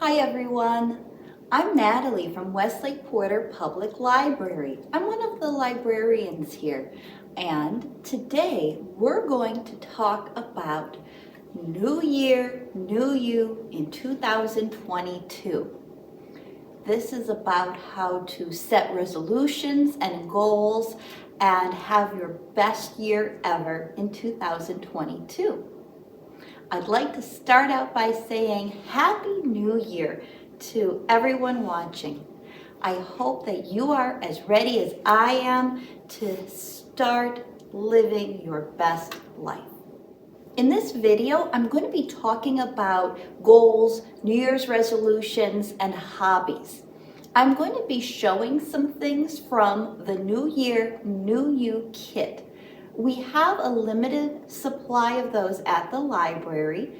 Hi everyone, I'm Natalie from Westlake Porter Public Library. I'm one of the librarians here, and today we're going to talk about New Year, New You in 2022. This is about how to set resolutions and goals and have your best year ever in 2022. I'd like to start out by saying Happy New Year to everyone watching. I hope that you are as ready as I am to start living your best life. In this video, I'm going to be talking about goals, New Year's resolutions, and hobbies. I'm going to be showing some things from the New Year, New You kit. We have a limited supply of those at the library,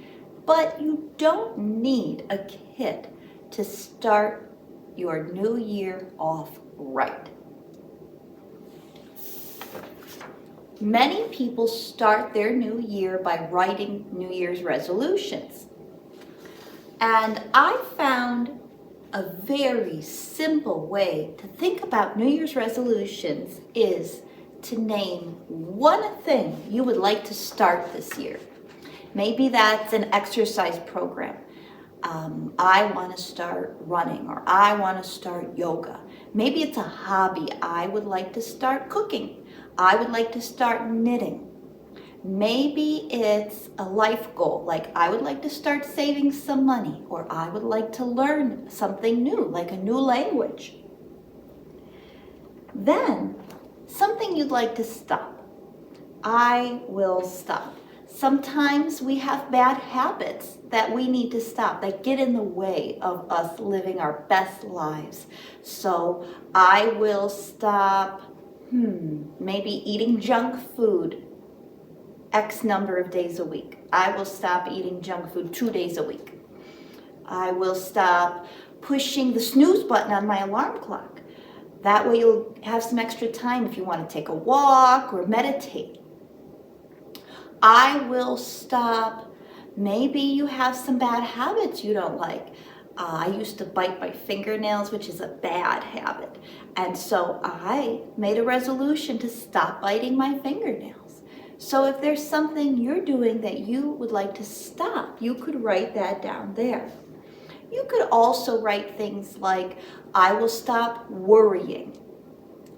but you don't need a kit to start your new year off right. Many people start their new year by writing New Year's resolutions. And I found a very simple way to think about New Year's resolutions is to name one thing you would like to start this year. Maybe that's an exercise program. I want to start running, or I want to start yoga. Maybe it's a hobby. I would like to start cooking. I would like to start knitting. Maybe it's a life goal, like I would like to start saving some money, or I would like to learn something new, like a new language. Then, something you'd like to stop. I will stop. Sometimes we have bad habits that we need to stop, that get in the way of us living our best lives. So I will stop, maybe eating junk food X number of days a week. I will stop eating junk food 2 days a week. I will stop pushing the snooze button on my alarm clock. That way you'll have some extra time if you want to take a walk or meditate. I will stop, maybe you have some bad habits you don't like. I used to bite my fingernails, which is a bad habit. And so I made a resolution to stop biting my fingernails. So if there's something you're doing that you would like to stop, you could write that down there. You could also write things like, I will stop worrying.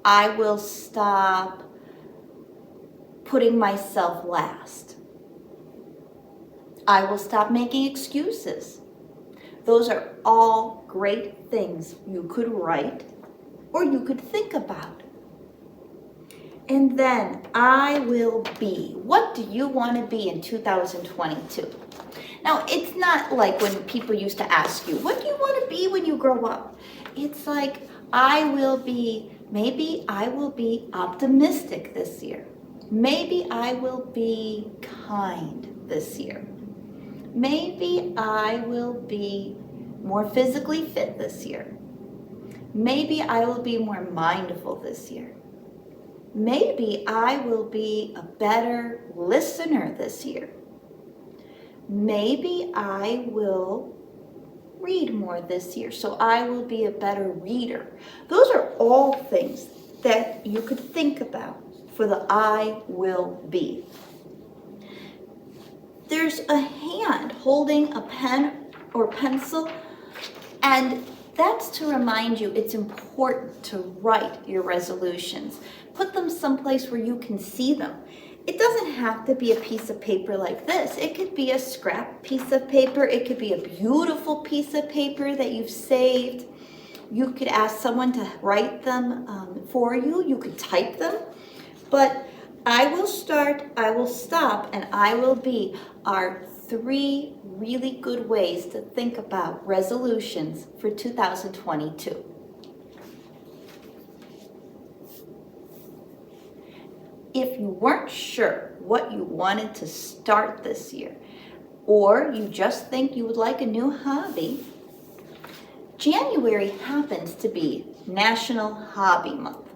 I will stop putting myself last. I will stop making excuses. Those are all great things you could write or you could think about. And then I will be. What do you want to be in 2022? Now, it's not like when people used to ask you, what do you want to be when you grow up? It's like, maybe I will be optimistic this year. Maybe I will be kind this year. Maybe I will be more physically fit this year. Maybe I will be more mindful this year. Maybe I will be a better listener this year. Maybe I will read more this year, so I will be a better reader. Those are all things that you could think about for the I will be. There's a hand holding a pen or pencil, and that's to remind you it's important to write your resolutions. Put them someplace where you can see them. It doesn't have to be a piece of paper like this. It could be a scrap piece of paper. It could be a beautiful piece of paper that you've saved. You could ask someone to write them for you. You could type them. But I will start, I will stop, and I will be are 3 really good ways to think about resolutions for 2022. If you weren't sure what you wanted to start this year, or you just think you would like a new hobby, January happens to be National Hobby Month.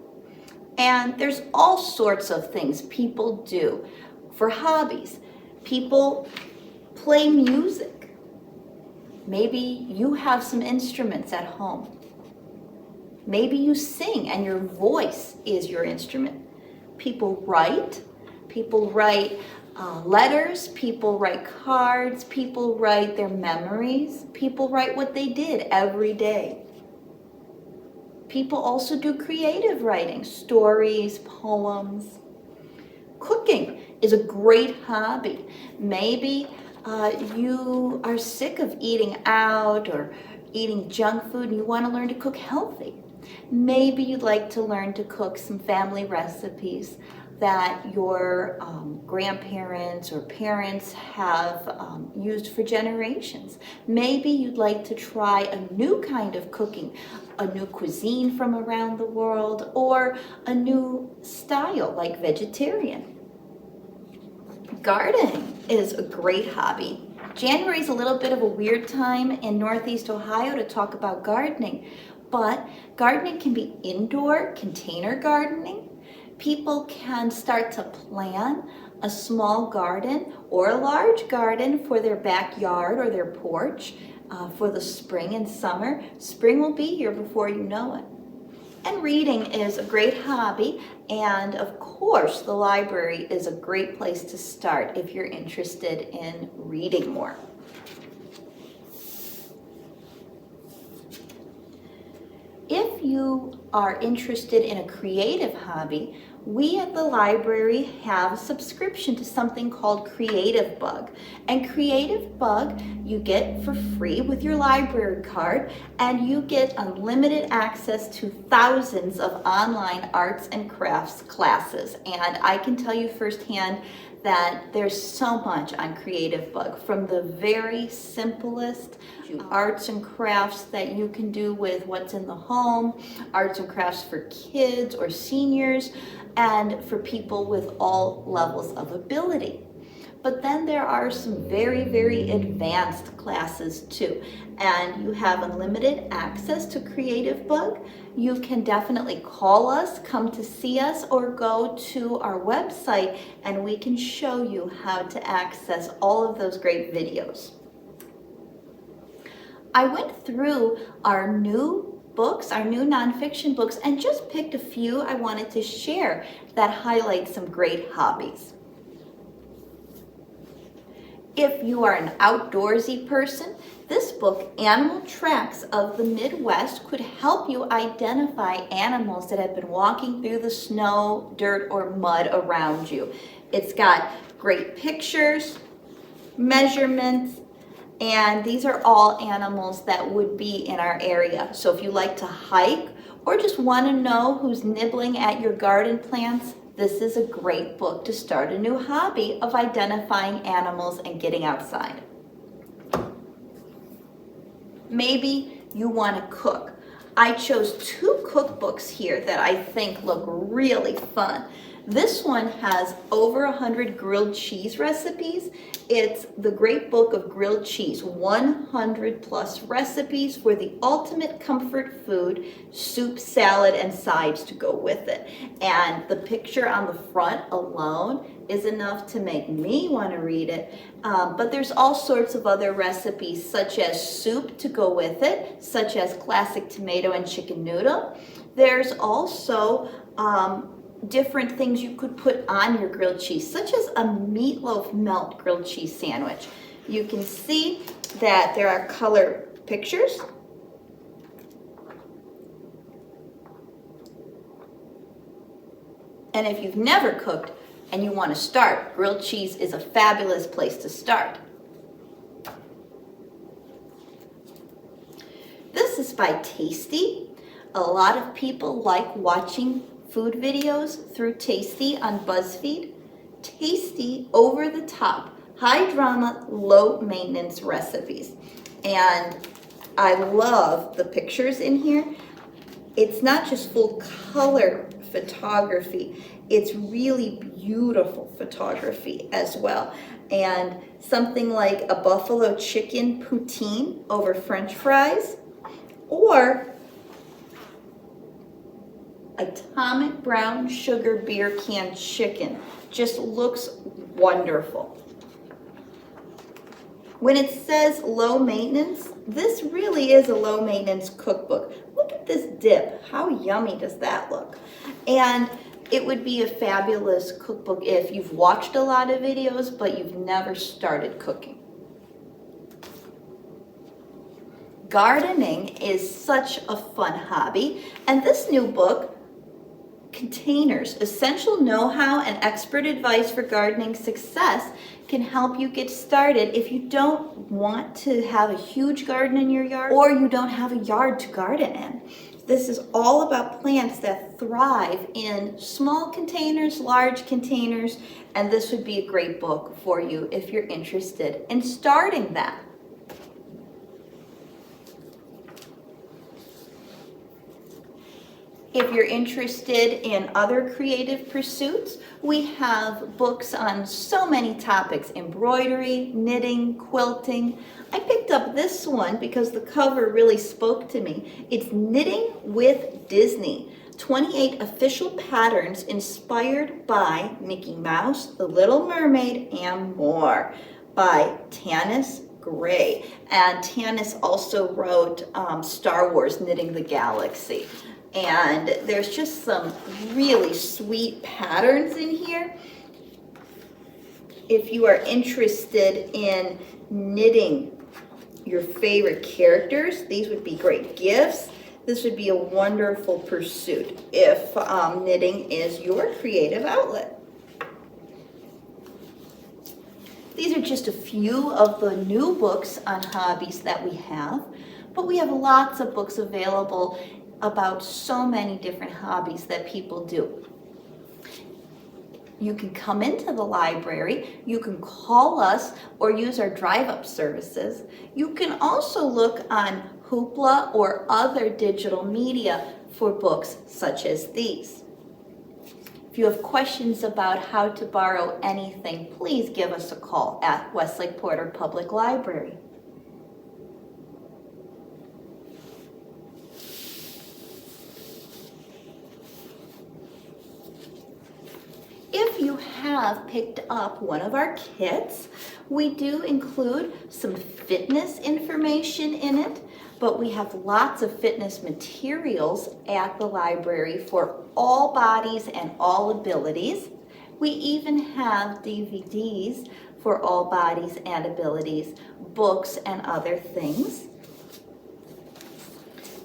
And there's all sorts of things people do for hobbies. People play music. Maybe you have some instruments at home. Maybe you sing and your voice is your instrument. People write letters, people write cards, people write their memories, people write what they did every day. People also do creative writing, stories, poems. Cooking is a great hobby. Maybe you are sick of eating out or eating junk food and you want to learn to cook healthy. Maybe you'd like to learn to cook some family recipes that your grandparents or parents have used for generations. Maybe you'd like to try a new kind of cooking, a new cuisine from around the world, or a new style like vegetarian. Gardening is a great hobby. January is a little bit of a weird time in Northeast Ohio to talk about gardening, but gardening can be indoor, container gardening. People can start to plan a small garden or a large garden for their backyard or their porch for the spring and summer. Spring will be here before you know it. And reading is a great hobby, and of course the library is a great place to start if you're interested in reading more. If you are interested in a creative hobby, we at the library have a subscription to something called Creative Bug. And Creative Bug you get for free with your library card, and you get unlimited access to thousands of online arts and crafts classes. And I can tell you firsthand that there's so much on Creative Bug, from the very simplest arts and crafts that you can do with what's in the home, arts and crafts for kids or seniors, and for people with all levels of ability. But then there are some very, very advanced classes too. And you have unlimited access to Creative Bug. You can definitely call us, come to see us, or go to our website and we can show you how to access all of those great videos. I went through our new books, our new nonfiction books, and just picked a few I wanted to share that highlight some great hobbies. If you are an outdoorsy person, this book, Animal Tracks of the Midwest, could help you identify animals that have been walking through the snow, dirt, or mud around you. It's got great pictures, measurements, and these are all animals that would be in our area. So if you like to hike or just want to know who's nibbling at your garden plants, this is a great book to start a new hobby of identifying animals and getting outside. Maybe you want to cook. I chose two cookbooks here that I think look really fun. This one has over 100 grilled cheese recipes. It's the Great Book of Grilled Cheese, 100 plus recipes for the ultimate comfort food, soup, salad, and sides to go with it. And the picture on the front alone is enough to make me want to read it. But there's all sorts of other recipes, such as soup to go with it, such as classic tomato and chicken noodle. There's also different things you could put on your grilled cheese, such as a meatloaf melt grilled cheese sandwich. You can see that there are color pictures. And if you've never cooked and you want to start, grilled cheese is a fabulous place to start. This is by Tasty. A lot of people like watching food videos through Tasty on BuzzFeed. Tasty, over the top, high drama, low maintenance recipes. And I love the pictures in here. It's not just full color photography, it's really beautiful photography as well. And something like a buffalo chicken poutine over French fries, or atomic brown sugar beer can chicken. Just looks wonderful. When it says low maintenance, this really is a low maintenance cookbook. Look at this dip. How yummy does that look? And it would be a fabulous cookbook if you've watched a lot of videos, but you've never started cooking. Gardening is such a fun hobby, and this new book, Containers, Essential Know-How and Expert Advice for Gardening Success, can help you get started if you don't want to have a huge garden in your yard or you don't have a yard to garden in. This is all about plants that thrive in small containers, large containers, and this would be a great book for you if you're interested in starting that. If you're interested in other creative pursuits, we have books on so many topics: embroidery, knitting, quilting. I picked up this one because the cover really spoke to me. It's Knitting with Disney, 28 official patterns inspired by Mickey Mouse, The Little Mermaid, and more, by Tanis Gray. And Tanis also wrote Star Wars, Knitting the Galaxy. And there's just some really sweet patterns in here. If you are interested in knitting your favorite characters, these would be great gifts. This would be a wonderful pursuit if knitting is your creative outlet. These are just a few of the new books on hobbies that we have, but we have lots of books available about so many different hobbies that people do. You can come into the library, you can call us or use our drive-up services. You can also look on Hoopla or other digital media for books such as these. If you have questions about how to borrow anything, please give us a call at Westlake Porter Public Library. If you have picked up one of our kits, we do include some fitness information in it, but we have lots of fitness materials at the library for all bodies and all abilities. We even have DVDs for all bodies and abilities, books and other things.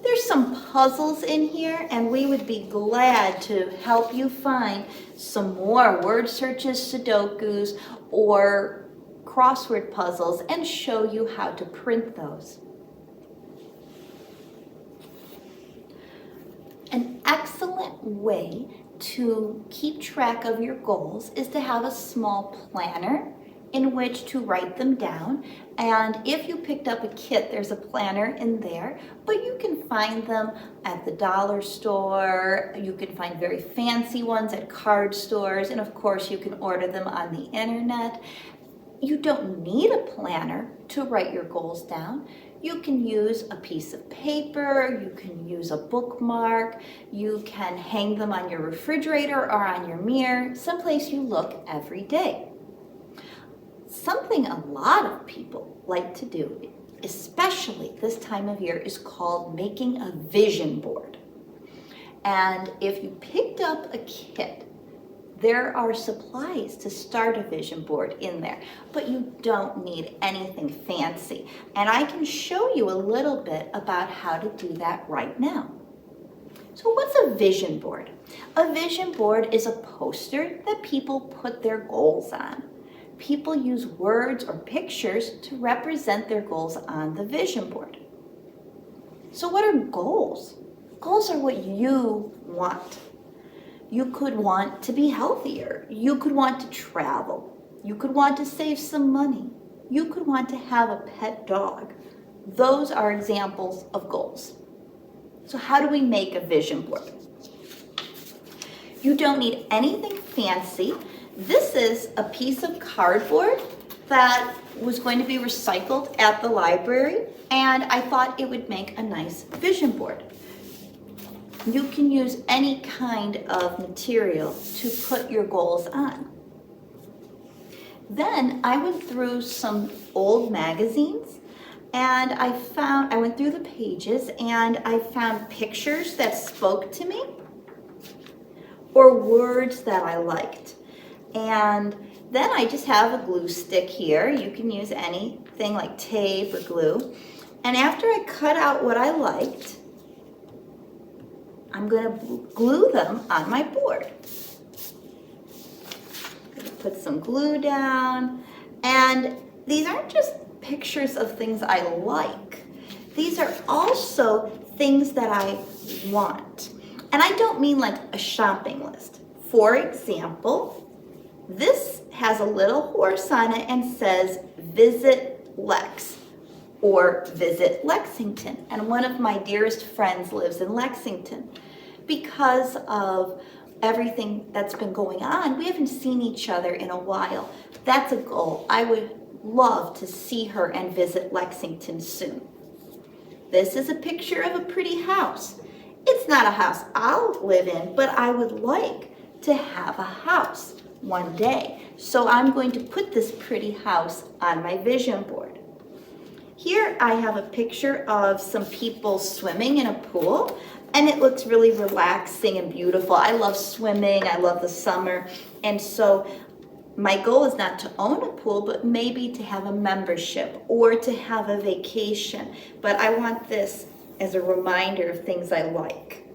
There's some puzzles in here, and we would be glad to help you find some more word searches, Sudokus, or crossword puzzles and show you how to print those. An excellent way to keep track of your goals is to have a small planner in which to write them down. And if you picked up a kit, there's a planner in there, but you can find them at the dollar store. You can find very fancy ones at card stores, and of course you can order them on the internet. You don't need a planner to write your goals down. You can use a piece of paper, you can use a bookmark, you can hang them on your refrigerator or on your mirror, someplace you look every day. Something a lot of people like to do, especially this time of year, is called making a vision board. And if you picked up a kit, there are supplies to start a vision board in there, but you don't need anything fancy. And I can show you a little bit about how to do that right now. So what's a vision board? A vision board is a poster that people put their goals on. People use words or pictures to represent their goals on the vision board. So what are goals? Goals are what you want. You could want to be healthier. You could want to travel. You could want to save some money. You could want to have a pet dog. Those are examples of goals. So how do we make a vision board? You don't need anything fancy. This is a piece of cardboard that was going to be recycled at the library, and I thought it would make a nice vision board. You can use any kind of material to put your goals on. Then I went through some old magazines and I went through the pages and I found pictures that spoke to me or words that I liked. And then I just have a glue stick here. You can use anything like tape or glue. And after I cut out what I liked, I'm going to glue them on my board. Put some glue down. And these aren't just pictures of things I like. These are also things that I want. And I don't mean like a shopping list. For example, this has a little horse on it and says, "Visit Lex," or "Visit Lexington." And one of my dearest friends lives in Lexington. Because of everything that's been going on, we haven't seen each other in a while. That's a goal. I would love to see her and visit Lexington soon. This is a picture of a pretty house. It's not a house I'll live in, but I would like to have a house one day. So I'm going to put this pretty house on my vision board. Here I have a picture of some people swimming in a pool, and it looks really relaxing and beautiful. I love swimming, I love the summer, and so my goal is not to own a pool, but maybe to have a membership or to have a vacation. But I want this as a reminder of things I like.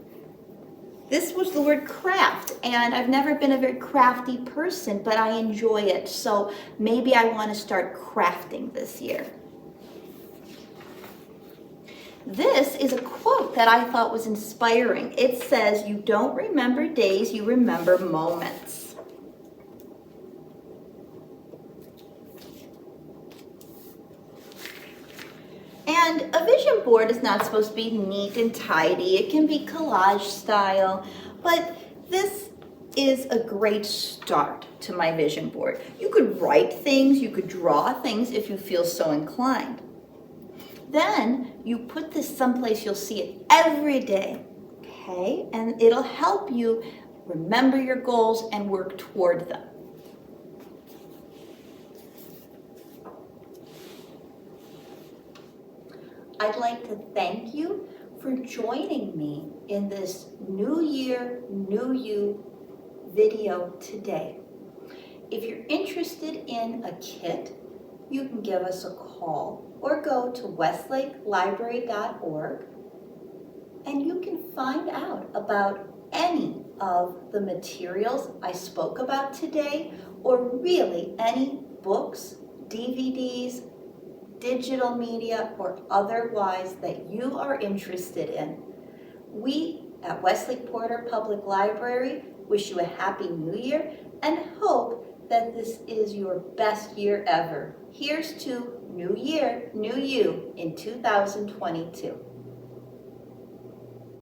This was the word craft, and I've never been a very crafty person, but I enjoy it. So maybe I want to start crafting this year. This is a quote that I thought was inspiring. It says, "You don't remember days, you remember moments." And a vision board is not supposed to be neat and tidy. It can be collage style, but this is a great start to my vision board. You could write things, you could draw things if you feel so inclined. Then you put this someplace you'll see it every day, okay? And it'll help you remember your goals and work toward them. I'd like to thank you for joining me in this New Year, New You video today. If you're interested in a kit, you can give us a call or go to westlakelibrary.org and you can find out about any of the materials I spoke about today, or really any books, DVDs, digital media, or otherwise that you are interested in. We at Westlake Porter Public Library wish you a happy new year and hope that this is your best year ever. Here's to New Year, New You in 2022.